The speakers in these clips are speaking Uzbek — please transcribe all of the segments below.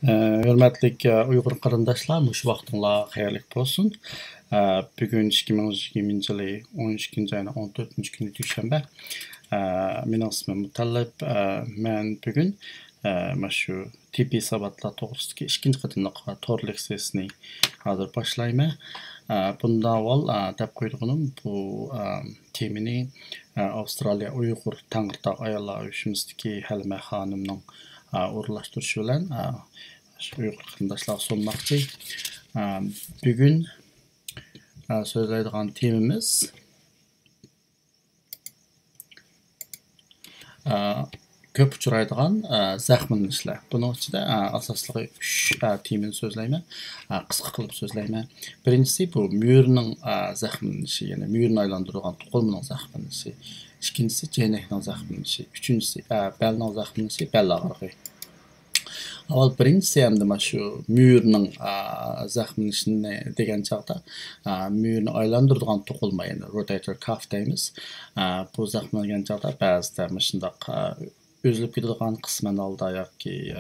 Hörmətlik Uyğur qarindaşlar, muş vaxtınlar xeyirlik bolsun. Bugün 2020-ci il 12-ci ayın 14-cü günü düşənbə. Mənim ismim Mutallib. Mən bugün şu tibbi sabatlar toğrusundakı ikinci qatımlıq tor leksiyasını hazır başlayma. Bundan avval dəb qoyduğum bu temini Avstraliya Uyğur Tağırtaq Ayollar Uyuşumuzdakı Həlmə xanımның uğurlaşdırışı bilan Uyğur qarindaşlar sunmaqçı. Bugün sözləydiğən temimiz köp uçuraydigan zəxminlişlər. Bunun içində asaslığı 3 temini sözləyimə, qısqa qılıb sözləyimə. Birincisi bu müyürünün zəxminlişi, yəni müyürünü aylandırılan toxulmunun zəxminlişi. İkincisi ceynəknin zəxminlişi. Üçüncüsü bəlinin zəxminlişi, bəl ağrığı. Avval birincisi hem de şu müyürünün zəxminlişini degen çağda müyürünü aylandırılan toxulma, yəni rotator cuff deyimiz. Bu zəxminlən çağda bəzide məşindaq özülüb gidiləgan qismən alda yoki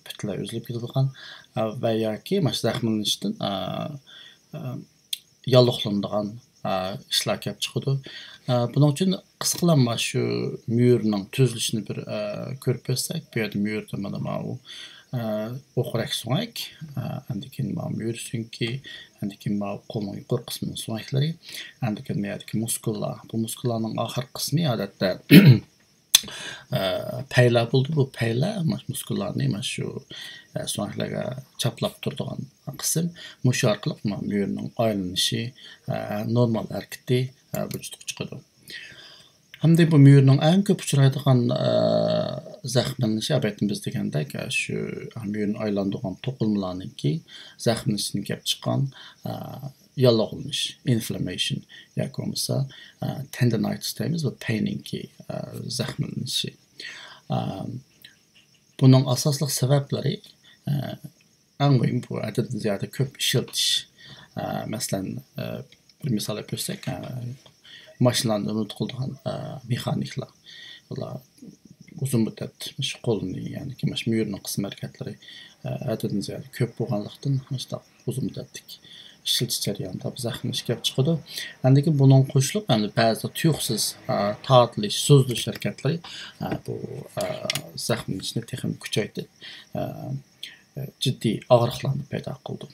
bütünlüy özülüb gidiləgan və yoki məş zəxminlişdən yallıqlandığan işler kep çıkıdı. Bunun için kısıklanma şu müyürünün tüzülüşünü bir görüp etsek, bir yerde müyürde bana o okurak soğuk, andikin ma müyür çünkü andikin ma kolun yukarı kısmının soğukları, andikin meyadaki muskulla, bu muskulların ahir kısmı adette peyla buldu. Bu peyla muskullarını şu soğuklara çaplap durduğun kısım muşu arkalık müyürünün aylanışı normal hareketi vücuduk çıkıdı. Hem de bu müyürünün en köp uçuraydıgan zəxminlişi abetimiz degəndək şu müyürün aylandığan toxulmalarının ki zəxminlişini kep çıkan yallağılmış inflammation yoki olmasa tendinitis deyimiz ve paining ki zəxminlişi. Bunun asaslıq səbəbləri en mühim bu adedin ziyade köp işiltiş. Məsələn bir misal yapıyorsak maşınlarında unutulduğun mekanikler, uzun müddet kolunu yani ki müyürünün kısım hareketleri adedin ziyade köp boğanlıqdan uzun müddetlik işiltiş jarayonida zəxminliş kep çıkıdı. Andaki bunun qoşulub bəzida tuyuqsuz tatlı, sözlüş hareketleri bu zəxminlişini texnik küçəydi. Ciddi ağırlıqlarını peyda qıldı.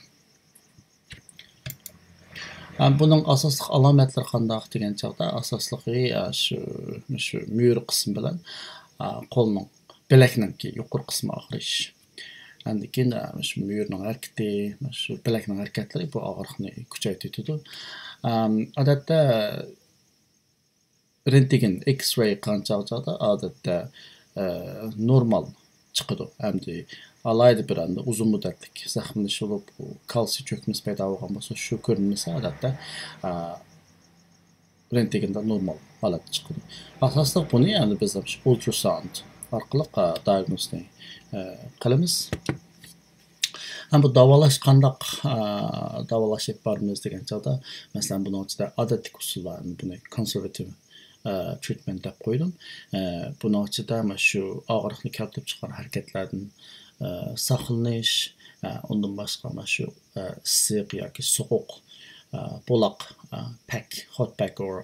Bunun asaslıq alametleri qandaq degen çağda asaslığı şu müyür kısmı bilen kolunun bilekinin ki yukarı kısmı ağrış. Andikin şu müyürünün hareketi, şu bilekinin hareketleri bu ağırlıqını küçəytiyordu. Adette rentgen X-ray kan çağda adette normal çıkıdı. Hem de alaydı bir anda uzun müddetlik zəxminliş olup kalsi çökmesi peyda olğan bolsa şu görünmesi adette rentgende normal halat çıkıdı. Asaslıq bunu yani biz ultrasound arqılıq diagnosini qılımız. Hem bu davalaş qandaq davalaş etbarımız degen çağda mesela bunun içinde adatik usullarını bunu konservatif treatment dep koydum. Bunun içinde şu ağırlıqını keltip çıkan hareketlerden saxlanış, ondan başqa şu issiq yoki soğuq bolaq pack, hot pack or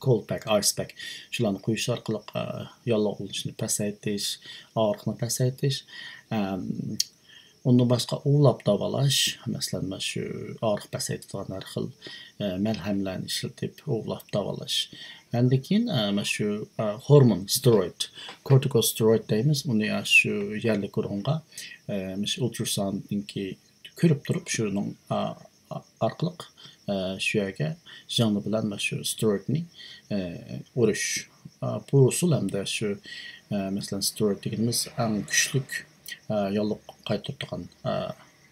cold pack, ice pack şularni qo'yish orqali yallig'lanishni pasaytirish, og'riqni pasaytirish. Ondan başqa ulab davalash, masalan şu og'riq pasaytiradigan har xil malhamlarni ishlatib ulab davalash. Andikin şu hormon steroid, corticosteroid deyimiz. Bunu şu yerli kurğunğa ultrasonunki körüp durup şunun arqılıq şu yerge canlı bilen şu steroidni uruş. Bu usul hem de şu mesela steroid dediğimiz en güçlük yallık qaytırdıgan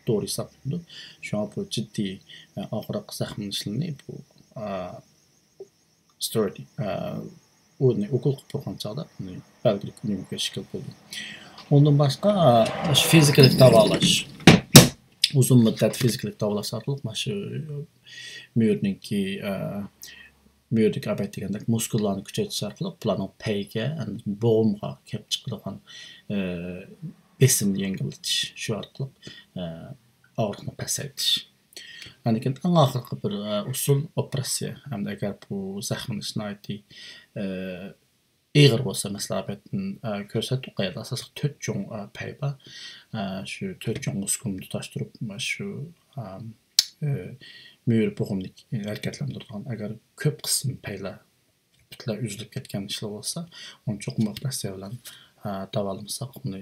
doğru hesaplandı. Şu an bu ciddi ağırlık zəxminlişini bu steroid okul qıpırğan çağda belgili klinik şekil buldu. Ondan başqa fizikalik davalaş. Uzun müddət fizikalik davalaş arqılıq şu müyürünki müyürlük abət degəndə muskullarını küçəytiş arqılıq bularning peyga, boğumğa kep çıqıdığan besimni yengilletiş, şu arqılıq ağırlıqni pasaytish. Lekin eng oxirgi bir usul operatsiya. Hamda agar bu zaxmlanishni ig'ir bo'lsa, masalan, ko'rsatib qo'yadi. Asosli 4 cho'ng pay bor. Shu 4 cho'ng muskulni tutashtirib, shu müyür bo'g'imlik harakatlantiradigan. Agar ko'p qism paylar butunlay uzilib ketgan ishlar bo'lsa, uni cho'qim operatsiya bilan davolamsak, uni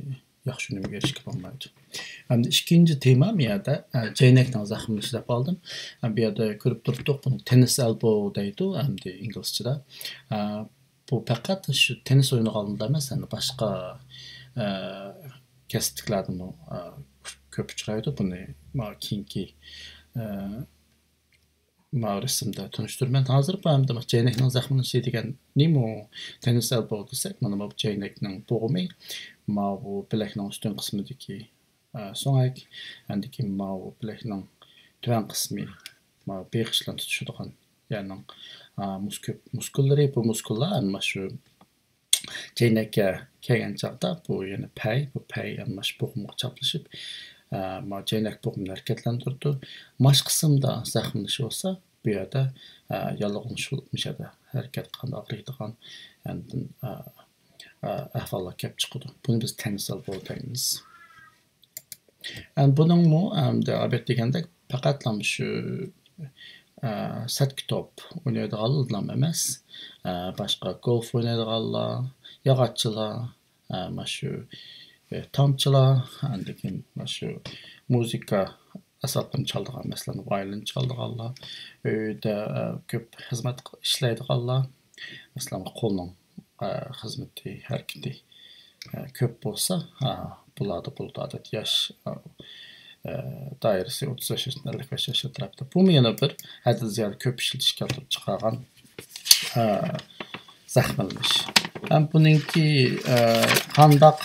yaxshi unumga erishib olmaydi. Hamda ikkinchi tema bu yerda jaynakning zaxmlanishi deb oldim. Bu yerda ko'rib turibdik, buni tennis elbow deydi, hamda inglizchada. Bu faqat shu tennis o'ynaganlarda emas, yani boshqa kasbliklarda ko'p uchraydi. Buni keyingi resimda tunishtirman. Hozir bu hamda jaynakning zaxmlanishi degan nima? Tennis elbow desak, mana bu jaynakning bo'g'imi, bu bilakning ustun qismidagi so'ngak, andiki bu bilakning tuvan qismi, beg'ishlarni tutishadigan, ya'ni muskullari, bu muskullar ana shu jaynakka kelgan chaqda bu yana bu pay ana shu bo'g'imga chaplashib, jaynak bo'g'imni harakatlantirdi. Mash qismda zaxmlanish bo'lsa, bu yerda yallig'lanish bo'lmishadi. Harakat qanday qiladigan, ya'ni ahvollar kelib chiqadi. Buni biz tennis elbow deymiz. Buning abet deganda faqat shu satki top o'ynaydiganlar emas, boshqa golf o'ynaydiganlar, yog'ochchilar, shu tomchilar, lekin shu muzika asablarni chaladigan, masalan, violin chaladiganlar, uyda ko'p xizmat ishlaydiganlar, masalan, qo'lning xizmati, harakati ko'p bo'lsa, bularda adat yosh dairesi 30 yaşından 55 yaşa tarafta. Bu yana bir haddi ziyade köp işletiş keltirib chiqargan zaxmlanish. Buningki qandaq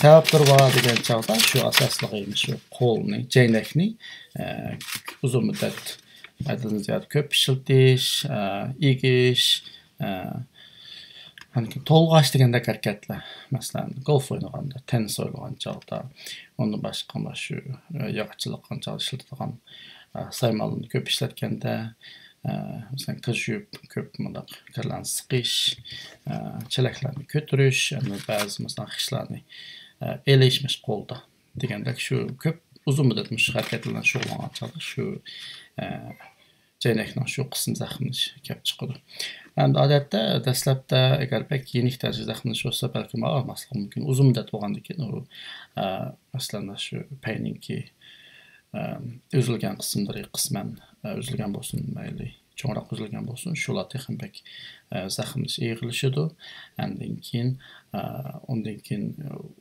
sabablar bor degan chog'da shu asoslig'i shu qo'lni, jaynakni uzun muddat haddi ziyode köp ishiltish, egish, to'lg'ash degandek harakatlar, masalan, golf o'ynaganda, tennis o'ynagan chog'da, uni boshqa shu yog'ochchilik qancha ishlatadigan saymalni ko'p ishlatganda, masalan, qiz yuvib ko'p kirlarni siqish, chelaklarni ko'tarish, ba'zi masalan xishlarni elishmish qo'lda degandek shu ko'p uzun muddat shu harakat bilan shug'ullangan chog'da shu jaynakning shu qism zaxmlanishi kelib chiqadi. Odatda dastlabda agar pek yenik darajada zaxmlanish bo'lsa, balki og'rimasligi mumkin. Uzun muddat bo'lgandan keyin u masalan shu payningki uzilgan qismlari qisman uzilgan bo'lsin, mayli cho'ngroq uzilgan bo'lsin, shular ham pek zaxmlanish eg'ilishadi. Undan keyin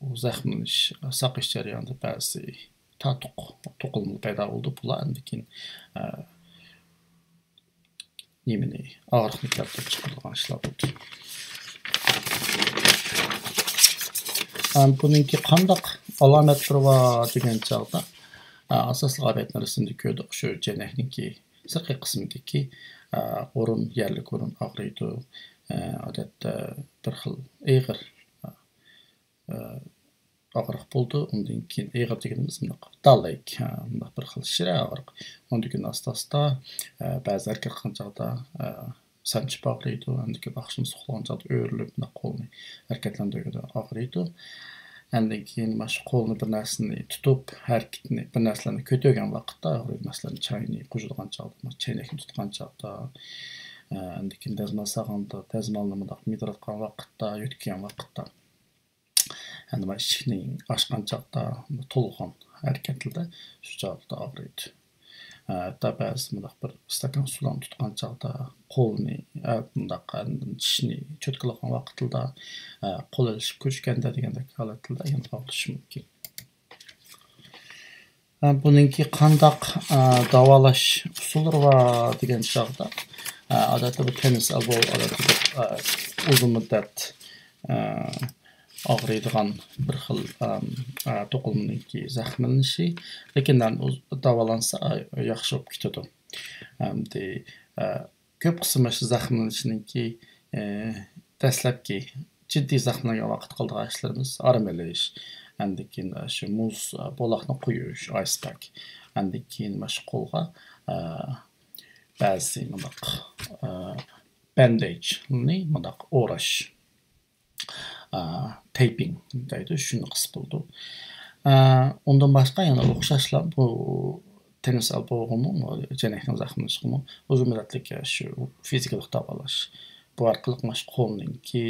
u zaxmlanish saqlash jarayonida ba'zi to'qilmalar paydo bo'ldi. Bular undan keyin nimani og'riqni keltirib chiqaradigan ishlar bo'ldi. Buningki qandaq alomatlari bor degan chog'da asosli alomatlar resimda ko'rdik. Shu jaynakningki sirtqi qismidagi o'rin, yerlik o'rin og'riydi. Odatda bir xil eg'ir og'riq bo'ldi. Undan keyin eg'ir deganimiz dalak, bir xil shira og'riq. Undan keyin asta-asta ba'zi harakat qilgan chog'da sanchib og'riydi. Undan keyin baxshini suqlagan chog'da o'rilib, qo'lni harakatlantirganda og'riydi. Undan keyin shu qo'lni bir narsani tutib, harakatni bir narsalarni ko'targan vaqtda og'riydi. Masalan, choyni qo'yadigan chog'da, chaynakni tutgan chog'da, undan keyin dazmol sag'anda, dazmolni midratgan vaqtda, yutgan vaqtda. Yani ishning ochgan chog'da, to'lg'on harakatlarda shu chog'da og'riydi. Hatta ba'zi bir stakan suvdan tutgan chog'da qo'lni tishni cho'tkilagan vaqtida qo'l ilishib ko'chganda degandek holatlarda yana og'rishi mumkin. Buningki qandaq davolash usullari bor degan chog'da odatda bu tennis elbow uzun muddat og'riydigan bir xil to'qilmaniki zaxmlanishi, lekin davolansa yaxshi bo'lib ketadi. Ko'p qismi shu zaxmlanishninki dastlabki ciddi zahmlarga vaqt qildigan ishlarimiz armelish, andan keyin shu muz bolaqni quyish, ice pack, andan keyin shu qo'lga ba'zi mundaq bandage-ni mundaq o'rash, taping deydi, shuni qisib bo'ldi. Ondan başqa yana o'xshashlar bu tenis alboğumu, jenekning zahmlanishimi uzun muddatlik shu fizikalik davolash. Bu orqali mash qo'lninki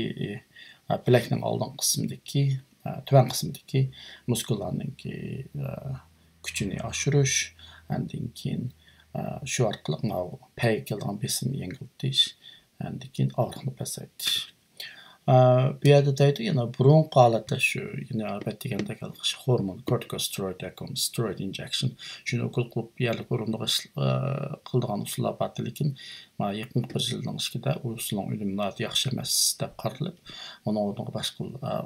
bilakning oldin qismidagi, tuvan qismidagi muskullarninki kuchini oshirish, andan keyin shu orqali payga kelgan besimni yengiltish, andan keyin og'riqni pasaytish. Bu yerda deydi, yana burunqi holatda shu, yana albatta degandek hormon, corticosteroid deyilgan steroid injection, shuni ukol qilib yerlik o'rindiga qildigan usullar bor, lekin yaqin bir yildan ichida u usulning unumli yaxshi emas deb qaralib, uni o'rniga boshqa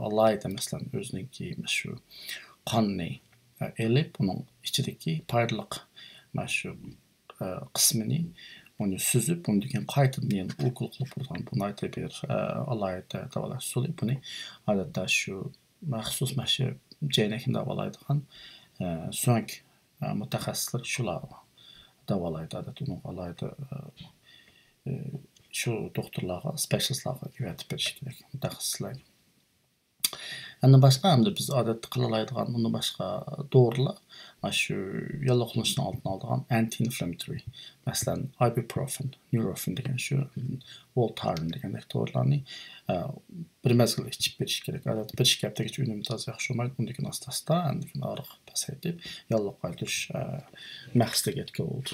alayda masalan o'zininki shu qonni elib, uning ichidagi payliq shu qismini onu süzüp bunu diken qaytadan ukol qilib turgan buni aytib bir alayda davolash usuli. Buni odatda shu maxsus shu jeynakni davolaydigan so'ng mutaxassislar shular davolaydi. Odatda uni alayda shu doktorlarga, specialistlarga öğretip berish kerak, mutaxassislarga. Andan başqa hamda biz odatda qilalaydigan bundan başqa dorilar shu yalloqlanishni oldini oladigan anti-inflammatory, masalan ibuprofen, Nurofen degan shu Voltaren degan dorilarni bir mezgil ichib berish kerak. Odatda bir haftaga unumi toza yaxshi bo'lmaydi. Bundan asta-asta andan keyin og'riq pasaytib, yalloq qaytirish maqsadiga yetgan bo'ldi.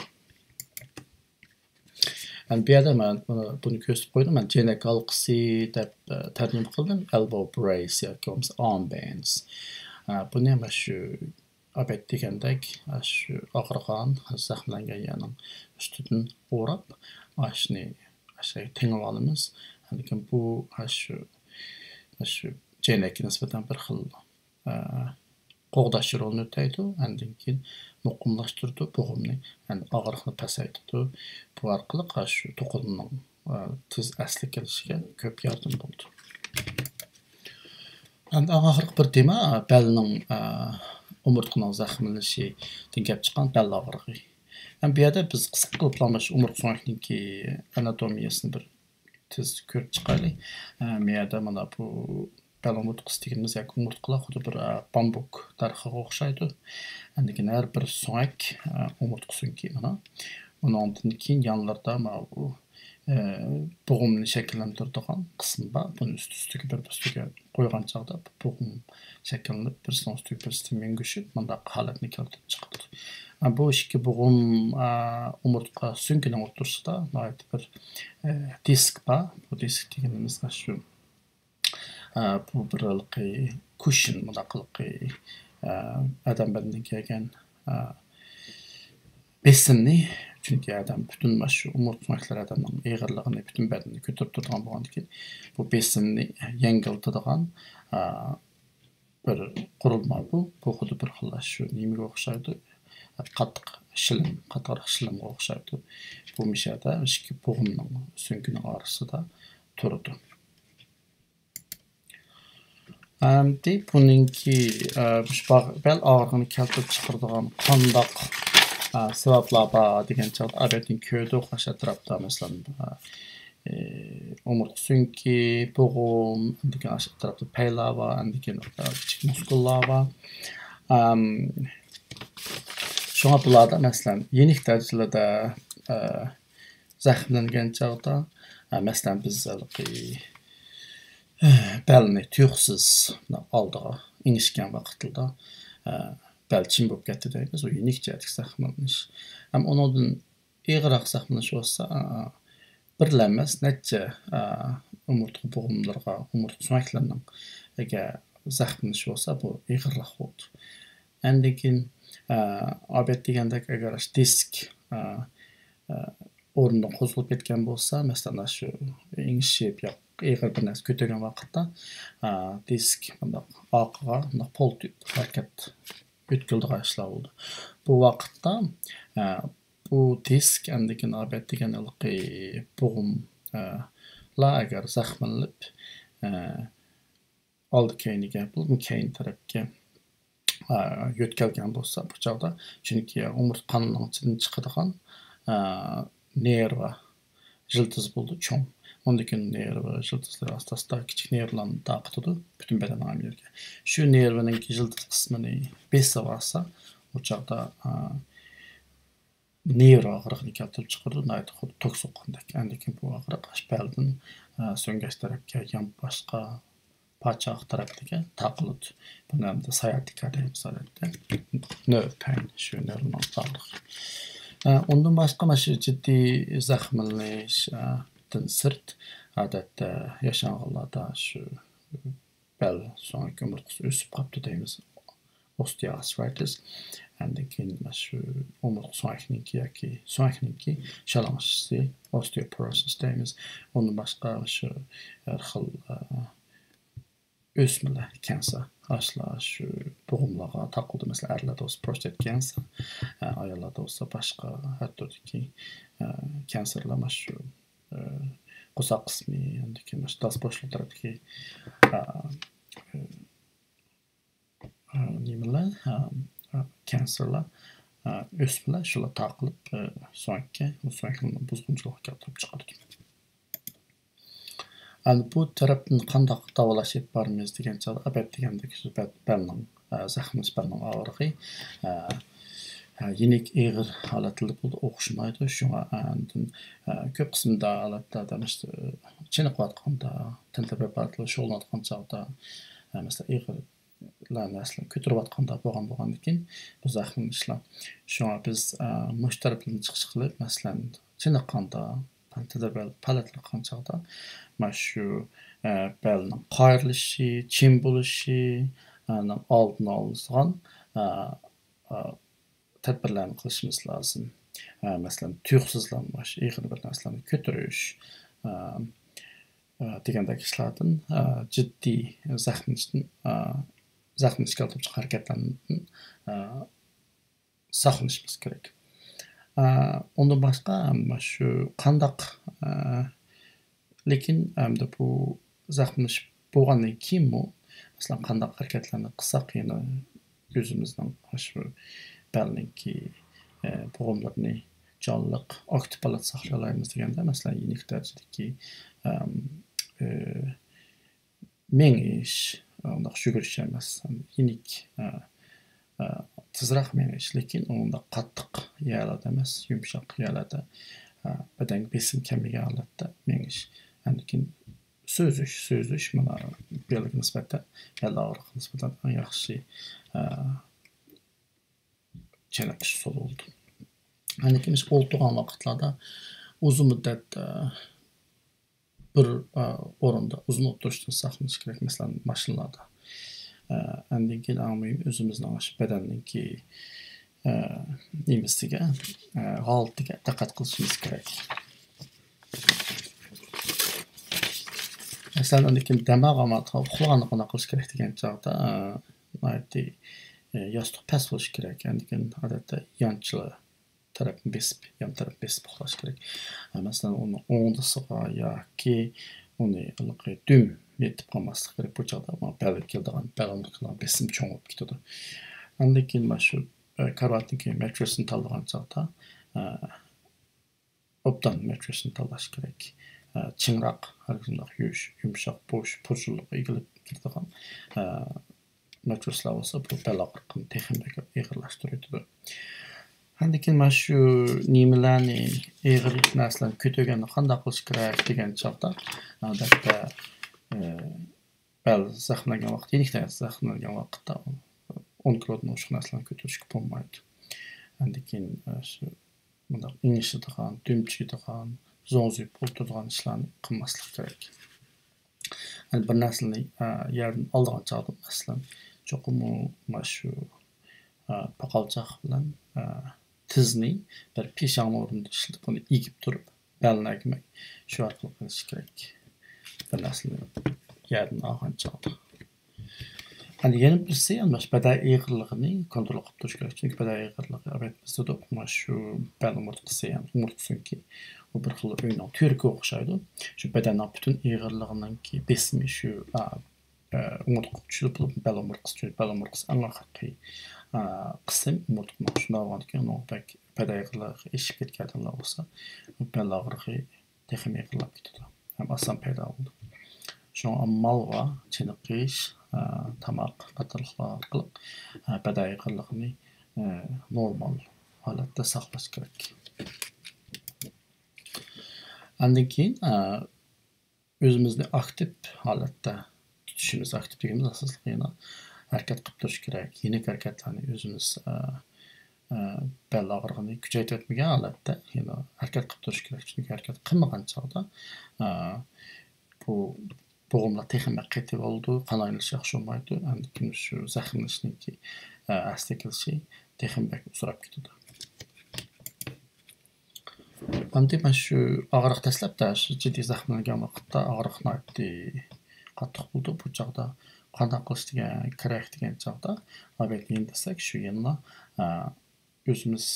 Yani bir yerda men bunu ko'rsatib qo'ydim. Men jenak halqasi deb tarjima qildim. Elbow brace yoki armbands. Buni ham shu albatta degandek shu og'rigan, zahmlangan yerning ustidan o'rab, shuni tengib olamiz. Lekin bu shu jenakka nisbatan bir xil qo'g'dash rolini o'taydi. Andan keyin muqimlashtirdi bo'g'imni, yani og'riqni pasaytirdi. Bu orqali shu to'qimaning tez asli kelishiga ko'p yordam bo'ldi. Endi oxirgi bir tema belning umurtqining zahmlanishidan kelib chiqqan bel og'rig'i. Yani bu yerda biz qisqa qilib umurtqa so'ngakninki anatomiyasini bir tez ko'rib chiqaylik. Bu yerda mana bu bel umurtqasi deganimiz yoki umurtqalar xuddi bir bambuk daraxiga o'xshaydi. Andan keyin har bir so'ngak umurtqasinki mana undan keyin yanlarida mana bu bo'g'imni shakllantiradigan qism bor. Buni üstiga qo'ygan chog'da bo'g'im shakllanib, birisining ustiga birisi mengishib, bundaq holatni keltirib chiqadi. Bu ikki bo'g'im umurtqa so'nkining o'rtasida bir disk bor. Bu disk deganimiz shu bu bir cushion mundaqilqi adam bedenidan kelgan besimni, chunki adam butun shu umurtqalar adamning eg'irligini butun badanini ko'tarib turgan bo'lgandan keyin bu besimni yengiltadigan bir qurilma bu. Bu xuddi bir xil shu nimaga o'xshaydi? Qattiq shilimga o'xshaydi. Bu mishada ikki bo'g'imning so'nkining orasida turadi. Buningki bel og'rig'ini keltirib chiqaradigan qandoq sabablar bor degan chog'da albatta ko'rdi o'xshash atrofda masalan umurtqa so'nki, bo'g'im, degan atrofda paylar bor, keyin kichik muskullar bor. Shunga bularda masalan yenik darajada zahmlangan chog'da masalan biz belni tuyuqsiz oldiga inishgan vaqtida bel chim bo'lib ketdi deymiz. U yenik jihatga zahmlanish. Ham undan ig'roq zahmlanish bo'lsa birla emas, necha umurtqa bo'g'imlarga, umurtqa so'ngaklarning zahmlanish bo'lsa, bu ig'irroq bo'ldi. Andan keyin albatta degandek agar disk o'rnidan qo'zg'alib ketgan bo'lsa, masalan shu ingishib ig'ir bir narsa ko'targan vaqtda disk orqaga poltib harakat o'tkazadigan ishlar bo'ldi. Bu vaqtda bu disk andan keyin albatta degan bo'g'imlar agar zahmlanib aldı keyniga, bu keyin tarafga yo'tkalgan bo'lsa, bu chog'da chunki umurtqaning ichidan chiqadigan nerva yıldız bo'ldi cho'ng. Ondan keyin nerva yıldızlar astasida kichik nervlarni taqitadi butun badan amirga. Shu nervining yıldız qismini besib olsa, o chog'da nerv og'riqni keltirib chiqaradi, nayt xuddi tok soqqandek. Ondan keyin bu og'riq ashpaldan so'ngach tarafga, yan boshqa parçaq tarafdagi taqiladi. Buni hamda sciatica deymiz odatda. Nerv pain, shu nervning og'rig'i. Ondan başqa mana shu jiddiy zaxmlanishdan sirt odatda yaşanğanlarda shu bel so'nggi umurtqasi o'sib qolibdi deymiz. Osteoarthritis. Ondan keyin mana shu umurtqa so'ngginiki yoki so'ngginiki shalang'ishisi osteoporosis deymiz. Ondan başqa shu har xil o'smalar kanser, ashlar shu bo'g'imlarga taqildi. Masalan, erlarda bo'lsa prostat kanser, ayollarda bo'lsa boshqa hattoki kanserlar mana shu qo'saq qismi, undan keyin mana shu das bo'shliqlaridagi nimalar, kanserlar, o'smalar shular taqilib so'nggi buzg'unchilikka keltirib chiqaradi. Yani bu tarafdan qandaq davolash ep barmiz degan chog'da albatta degandek shu belning zaxmlanish belning og'rig'i yenik ig'ir holatlarda bo'ldi, o'xshamaydi. Shunga ko'p qismda holatlarda chiniqayotganda, tinta preparatlar shug'ullanayotgan chog'da masalan ig'irlarni aslan ko'tarayotganda bo'lgan ekan bu zaxmlanishlar. Shunga biz mush taraflarni chiqish qilib, masalan chiniqqanda palatlayotgan chog'da mana shu belning qayrilishi, chim bo'lishi oldini oladigan tadbirlarni qilishimiz lozim. Masalan, tuyuqsizlanmash, ig'ir bir narsalarni ko'tarish degandek ishlardan jiddiy zaxmlanishga olib chiqqan harakatlardan saqlanishimiz kerak. Ondan başqa shu qandaq lekin hamda bu zaxmlanish bo'lgandan keyinmi masalan qandaq harakatlarni qilsak yana o'zimizning shu belninki bo'g'imlarni jonliq aktiv holatda saqlay olamiz deganda masalan yenik darajadagi mengish, undaq yugurish emas, yenik tezroq mengish, lekin unda qattiq yerlarda emas, yumshoq yerlarda badan besim kamiga holatda mengish. Lekin so'zish mana belga nisbatan, bel og'rig'iga nisbatan eng yaxshi chiniqish usuli bo'ldi. Lekin biz o'ltirgan vaqtlarda uzun muddat bir o'rinda uzun o'tirishdan saqlanish kerak, masalan mashinalarda. Ondan keyin eng muhimi o'zimizning badanninki nimasiga, holatiga diqqat qilishimiz kerak. Masalan, undan keyin damog'ama uxlaganda qanday qilish kerak degan chog'da yostiq past bo'lishi kerak. Undan keyin odatda yonchila tarafni besib, yon tarafni besib uxlash kerak. Masalan, uni o'ngdisiga yoki uni dum yetib qolmaslik kerak. Bu chog'da belga keladigan belomliqlar besim cho'ngib ketadi. Undan keyin mana shu karavotniki matrasini tanlagan chog'da obdan matrasini tanlash kerak. Chinroq, har qanday yumshoq, bo'sh, purchunliq egilib ketadigan matraslar bo'lsa, bu bel og'riqni texnika ig'irlashtiradi. Undan keyin mana shu nimalarni ig'ir narsalarni ko'targanda qanday qilish kerak degan chog'da odatda bel zaxmlangan vaqt, yenikdan zaxmlangan vaqtda 10 kilodan oshiq narsalarni ko'tarishga bo'lmaydi. Undan keyin shu bunday ingishadigan, dumchiydigan, zo'zib o'tiradigan ishlarni qilmaslik kerak. Bir narsani yerdan oladigan chog'da masalan cho'qim mana shu paqalchoq bilan tizni bir peshona o'rnida ishlatib, uni egib turib, belni egmak shu orqali qilish kerak. Bir narsani yerdan olgan chog'da. Yana birisi mana shu badan ig'irligini kontrol qilib turish kerak. Chunki badan ig'irligi bizda mana shu bel umurtqasi, umurtqasiniki u bir xil uyning turkiga o'xshaydi. Shu badanning butun ig'irligining besimi shu umurtqa tushilib bel omurtqasi bel omurtqasi eng haqiqiy qism umurtqaning shunday bo'lgandan keyin bak padayqlar eshib ketganlar bo'lsa bel og'rig'i texim yig'ilib ketadi ham oson paydo bo'ldi shu ammal va chiniqish tamoq qatorliqlar orqali padayqlarni normal holatda saqlash kerak andan keyin o'zimizni aktiv holatda tutishimiz aktiv deganimiz asosli yana harakat qilib turish kerak yenik harakatlarni o'zimiz bel og'rig'ini kuchaytirib o'tmagan holatda yana harakat qilib turish kerak chunki harakat qilmagan chog'da bu bo'g'imlar texnik qaytib oldi qon aylanishi yaxshi bo'lmaydi andan keyin shu zaximlashniki asta kelishi texnik uzrab ketadi Endi men shu og'riq dastlabda shu jiddiy zaxmlangan vaqtda og'riqni qattiq bo'ldi bu chog'da qanday qilish kerak degan chog'da albatta desak shu yana o'zimiz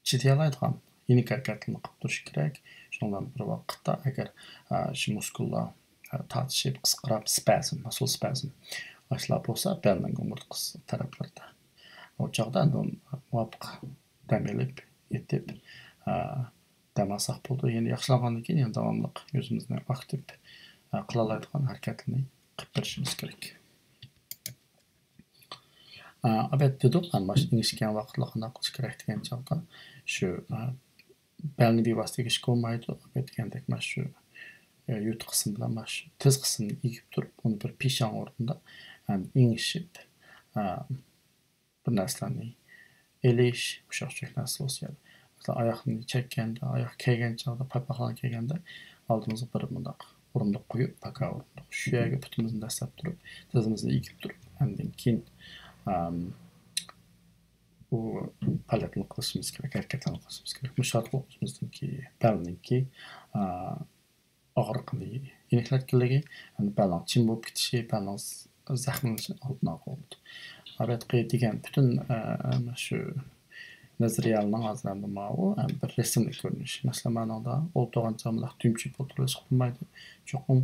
chiday oladigan yenik harakatlarni qilib turish kerak shundan bir vaqtda agar shu muskullar tortishib qisqarib spazm muscle spazm boshlar bo'lsa belning umurtqasi taraflarida o chog'da muvofiq dam olib yetib dam olsak bo'ldi endi yaxshilangandan keyin yana davomli o'zimizni aktiv qila oladigan harakatlarni qilib turishimiz kerak albatta dedik mana shu ingichkan vaqtda qanday qilish kerak degan chog'da shu belni bevosita egish bo'lmaydi albatta degandek mana shu yut qism bilan mana shu tiz qismni egib turib uni bir peshon o'rnida engishib bir narsalarni elish o'xshash narsa bo'lsa masalan oyoqni chekkanda oyoq kelgan chog'da papaxon kelganda oldimizga bir bundoq o'rindiq qo'yib paka o'rindiq shu yerga putimizni dastlab turib tizimizni egib turib undan keyin bu palatni qilishimiz kerak harakatlarni qilishimiz kerak mushatli o'zimizniki belniki og'riqni yeniklatganligi belning chin bo'lib ketishi belning zaxmlanishini oldini oldi albatta degan butun shu nazariyalarning hozir bir rasmli ko'rinish masalan ma'noda o'ltirgan chog'da tumchib o'tirish bo'lmaydi cho'qim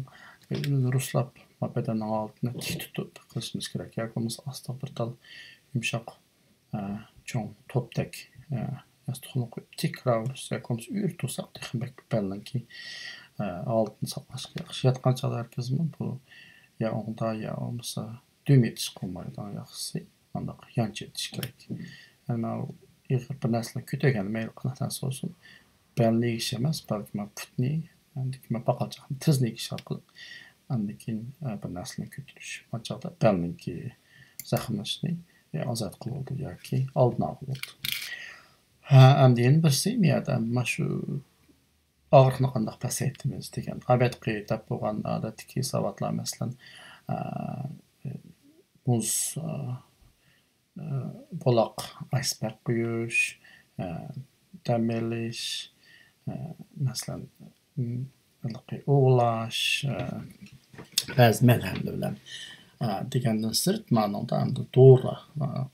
ruslab badanning oldini tik tutib qilishimiz kerak yoki bo'lmasa asta bir tal yumshoq cho'ng to'pdek yostiqni qo'yib tikroq yoki bo'lmasa uyir tursak belninki oldini saqlash kerak yotgan chog'da harkizmi bu ya o'ngda ya bo'lmasa dum etish qilmaydi yaxshisi undaq yanch etish kerak ig'ir bir narsani ko'targan mayli qanaqa narsa bo'lsin belni egish emas balki putni paqachoqni tizni egish orqali andan keyin bir narsani ko'tarish bu chog'da belniki zaxmlanishni ozod qiladi yoki oldini oladi endi yana birisi mana shu og'riqni qanday pasaytiramiz degan albatta deb bo'lgan odatdagi savatlar masalan muz buloq iceberg quyish dam olish masalan ovlash ba'zi malhamlar bilan degandan sirt ma'noda endi to'g'ri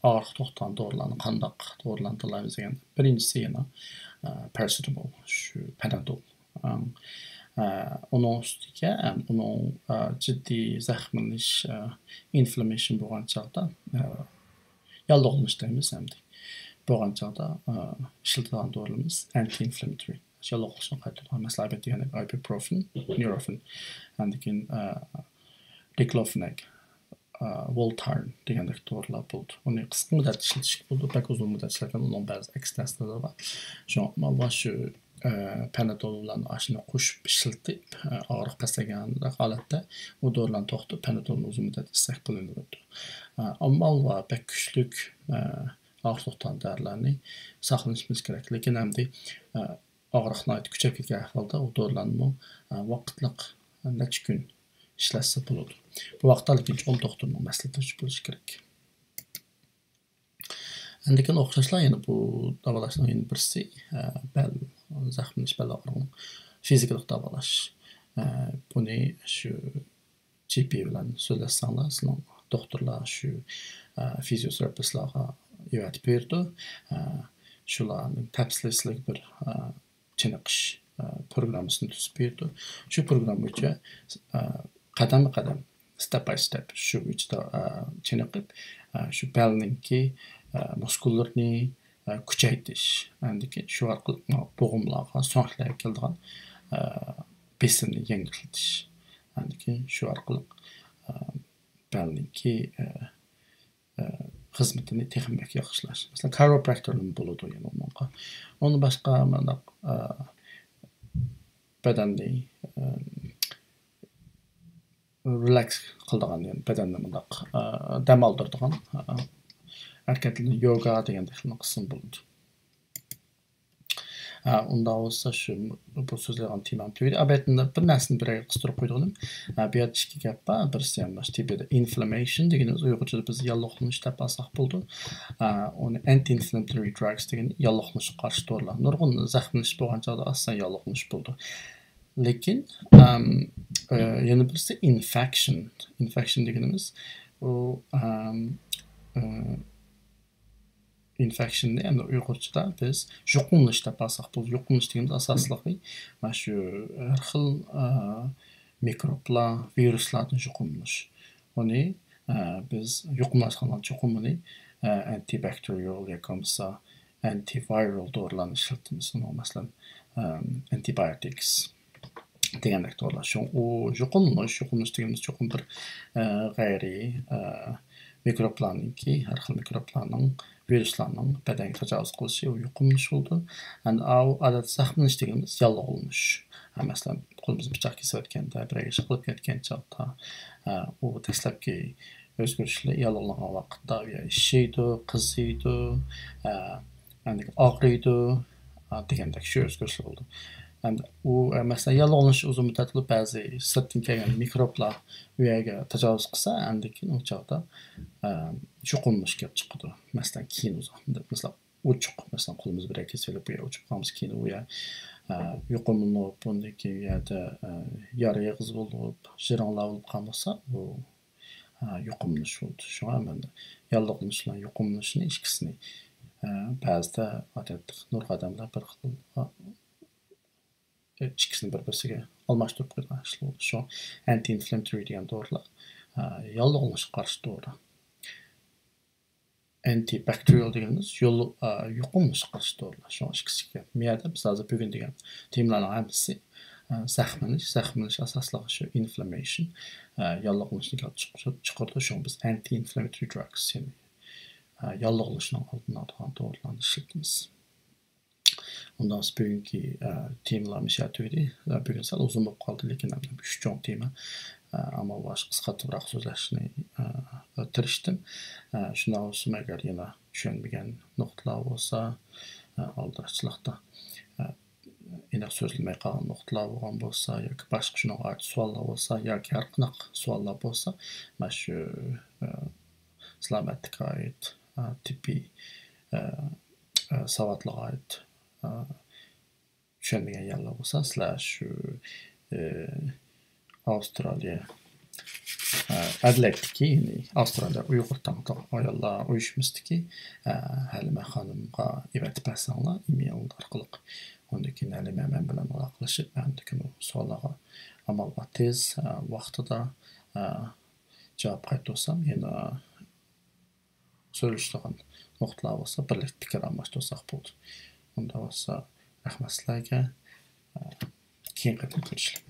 og'riq to'xtagan dorilarni qandoq dorilarni tanlaymiz degan birinchisi yana paracetamol shu panadol uning ustiga uning jiddiy zaxmlanish inflammation bo'lgan chog'da yallig'lanish deymiz endi bo'lgan chog'da ishlatadigan dorilarimiz anti-inflammatory yallig'lanishni qaytaradigan masalan deganda ibuprofen nurofen andan keyin diclofenac Voltaren degandek dorilar bo'ldi uni qisqa muddat ishlatish bo'ldi pek uzun muddat ishlagan uning ba'zi aks ta'sirlari bor shu panadol bilan ashuni qo'shib ishlatib og'riq pasagan holatda u dorilarni to'xtatib panadolni uzun muddat ichsak bo'laveradi ammo va pek kuchlik og'riq to'xtatan dorilarni saqlashimiz kerak lekin endi og'riqni kuchayib ketgan ahvolda u dorilarni vaqtliq necha kun ishlatsa bo'ladi bu vaqtda lekin cho'ng doktorning maslahatini bo'lishi kerak endi keyin o'xshashlar yana bu davolashning yana birisi bel zaxmlanish bel og'rig'ini fizikalik davolash buni shu GP bilan so'zlashsanglar sizning doktorlar shu fizioterapevtlarga öğretip berdi shularning tafsilli bir chiniqish programmasini tuzib berdi shu program bo'yicha qadam-qadam, step by step shu ichida chiniqib, shu belninki muskullarni kuchaytirish, andiki shu orqali bo'g'imlarga, so'nglarga keladigan besimni yengillatish, andiki shu orqali belninki xizmatini texnik yaxshilash. Masalan, chiropractorning bo'ladi yana unga. Uni boshqa mana badanni relax qiladigan, yani badanni bundoq dam oldiradigan harakatlarni yoga degandek qism bo'ladi. Unda olsa şu bu so'zlagan temam tugaydi. Albatta bir narsani birga qistirib qo'ydim. Bu yerda ikki gap bor. Birisi ham bosh tibida inflammation deganimiz uyg'urchada biz yalloqlanish deb alsak bo'ldi. Uni anti-inflammatory drugs degan yalloqlanishga qarshi dorilar. Nurg'un zaxmlanish bo'lgan chog'da aslan yalloqlanish bo'ldi. Lekin yana birisi infection. Infection deganimiz u infection'ni endi uyg'urchada biz yuqumlanish deb alsak bo'ladi. Yuqumlanish deganimiz asosligi mana shu har xil mikroblar, viruslardan yuqumlanish. Uni biz yuqumlangan yuqumini antibakterial yoki bo'lmasa antiviral dorilarni ishlatamiz. Masalan, antibiotics degandek dorilar. Shu yuqumlanish deganimiz cho'qim bir g'ayriy mikroblarninki, har xil mikroblarning, viruslarning badanga tajovuz qilishi u yuqumlanish bo'ldi. And odat zaxmlanish deganimiz yalloqlanish. Masalan, qo'limizni pichoq kesib o'tganda, bir ish qilib ketgan chog'da u dastlabki o'zgarishlar yalloqlangan vaqtda shishiydi, qiziydi, og'riydi degandek shu o'zgarishlar bo'ldi. And u masalan yalloqlanish uzun muddatli ba'zi sirtdan kelgan mikroblar u yerga tajovuz qilsa, andikin u chog'da yuqumlanish kelib chiqadi. Masalan, keyin masalan uchuq, masalan qo'limiz bir kesib bu yer uchib qolamiz, keyin u yer yuqumlanib, bundan keyin u yerda yara eg'iz bo'lib, jironlar bo'lib qolmasa, bu yuqumlanish bo'ldi. Shunga men yalloqlanish bilan yuqumlanishni ikkisini ba'zida odatda nurg'un odamlar bir xil ikkisini bir-biriga almashtirib qo'ygan ishlar bo'ldi. Shu anti-inflammatory degan dorilar yalloqlanishga qarshi dori. Antibakterial deganimiz yuqumlanishga qarshi dorilar. Shu ikkisiga. Miyada biz hozir bugun degan temlarning hammasi zaxmlanish asosligi shu inflammation, yalloqlanishni kelib chiqardi. Shu biz anti-inflammatory drugs, ya'ni yalloqlanishning oldini oladigan dorilarni ishlatamiz. Ondan sonra bugungi temalarimiz tugadi. Bugun sal uzun bo'lib qoldi, lekin uch cho'ng tema. Ammo boshqa qisqartirib so'zlashni tirishdim. Shundan so'ng agar yana tushunmagan nuqtalar bo'lsa, oldirachilikda aniq so'zlamay qolgan nuqtalar bo'lgan bo'lsa yoki boshqa shunga oid savollar bo'lsa yoki har qanday savollar bo'lsa, mana shu salomatlikka oid, tibbiy savodlarga oid tushunmagan yerlar bo'lsa, sizlar shu Avstraliya Adelaid'dagi, ya'ni Avstraliya Uyg'ur taniqli ayollar uyushmasidagi Halima xonimga evatib bersanglar, email orqali undan keyin Halima men bilan aloqalashib, men savollarga amalga tez vaqtida javob qaytarsam, yana so'rashadigan nuqtalar bo'lsa, birlikda fikr almashtirsak bo'ldi. Unda bo'lsa rahmat sizlarga. Keyin qaytib ko'rishlik.